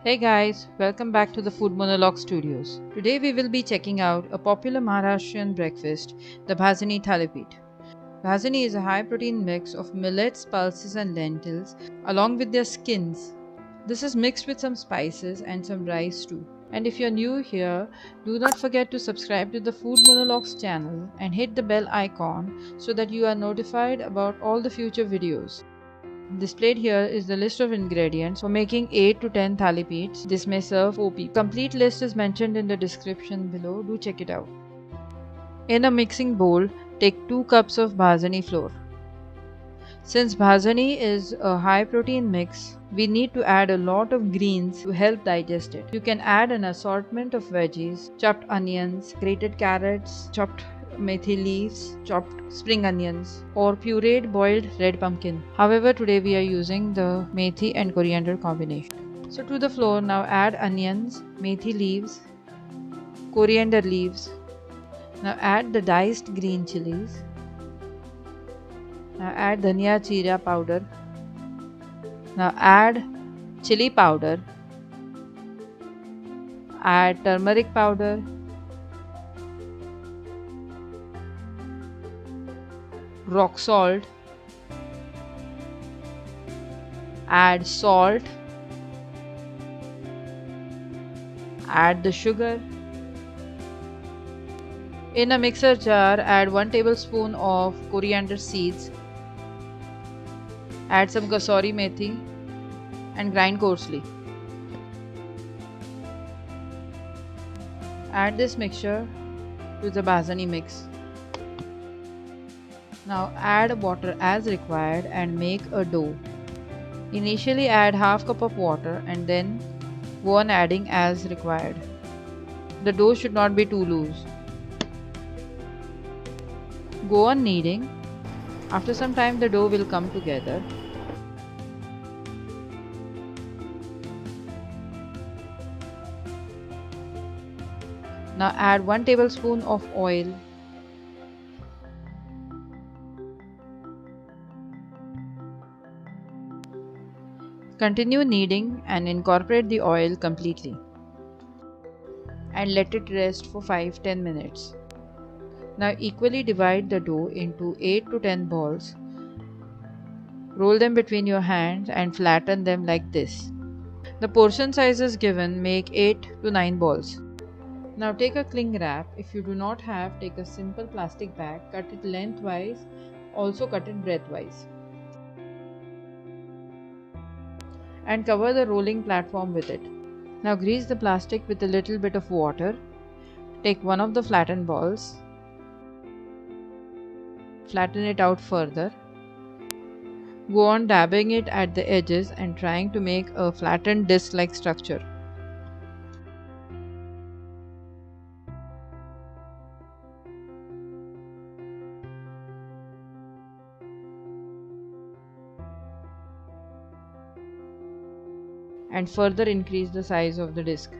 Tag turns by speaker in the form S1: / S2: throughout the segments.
S1: Hey guys, welcome back to the Food Monologue Studios. Today we will be checking out a popular Maharashtrian breakfast, the Bhajani Thalipeeth. Bhajani is a high protein mix of millets, pulses, and lentils, along with their skins. This is mixed with some spices and some rice too. And if you're new here, do not forget to subscribe to the Food Monologues channel and hit the bell icon so that you are notified about all the future videos. Displayed here is the list of ingredients for making 8 to 10 thalipeeths. This may serve 4 people. Complete list is mentioned in the description below. Do check it out. In a mixing bowl, take 2 cups of bhajani flour. Since bhajani is a high protein mix, we need to add a lot of greens to help digest it. You can add an assortment of veggies, chopped onions, grated carrots, chopped methi leaves, chopped spring onions, or pureed boiled red pumpkin. However, today we are using the methi and coriander combination. So to the flour, now add onions, methi leaves, coriander leaves. Now add the diced green chilies. Now add dhania jeera powder. Now add chili powder. Add turmeric powder. Rock salt. Add salt. Add the sugar. In a mixer jar, add 1 tablespoon of coriander seeds. Add some kasuri methi and grind coarsely. Add this mixture to the bhajani mix. Now add water as required and make a dough. Initially add half cup of water and then go on adding as required. The dough should not be too loose. Go on kneading. After some time the dough will come together. Now add 1 tablespoon of oil. Continue kneading and incorporate the oil completely. And let it rest for 5-10 minutes. Now equally divide the dough into 8 to 10 balls. Roll them between your hands and flatten them like this. The portion sizes given make 8 to 9 balls. Now take a cling wrap. If you do not have, take a simple plastic bag, cut it lengthwise, also cut it breadthwise. And cover the rolling platform with it. Now grease the plastic with a little bit of water. Take one of the flattened balls. Flatten it out further. Go on dabbing it at the edges and trying to make a flattened disc-like structure. And further increase the size of the disc.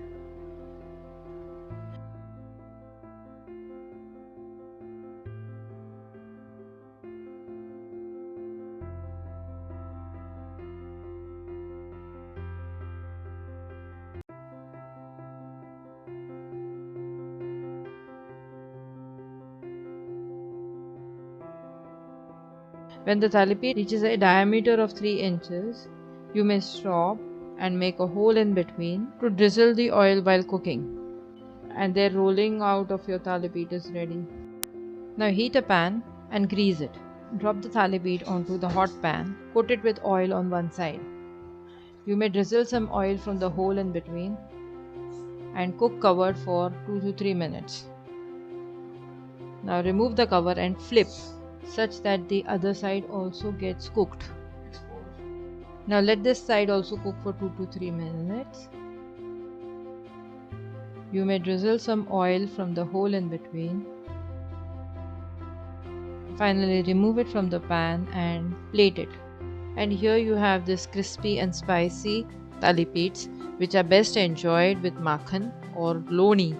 S1: When the thalipeeth reaches a diameter of 3 inches, you may stop and make a hole in between to drizzle the oil while cooking. And the rolling out of your thalipeeth is ready. Now heat a pan and grease it. Drop the thalipeeth onto the hot pan. Coat it with oil on one side. You may drizzle some oil from the hole in between and cook covered for 2 to 3 minutes. Now remove the cover and flip such that the other side also gets cooked. Now let this side also cook for 2 to 3 minutes. You may drizzle some oil from the hole in between. Finally remove it from the pan and plate it. And here you have this crispy and spicy thalipeeths, which are best enjoyed with makhan or loni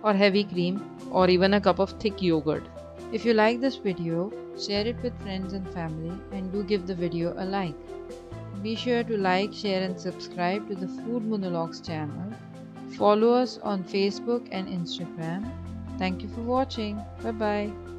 S1: or heavy cream or even a cup of thick yogurt. If you like this video, share it with friends and family and do give the video a like. Be sure to like, share, and subscribe to the Food Monologues channel. Follow us on Facebook and Instagram. Thank you for watching. Bye bye.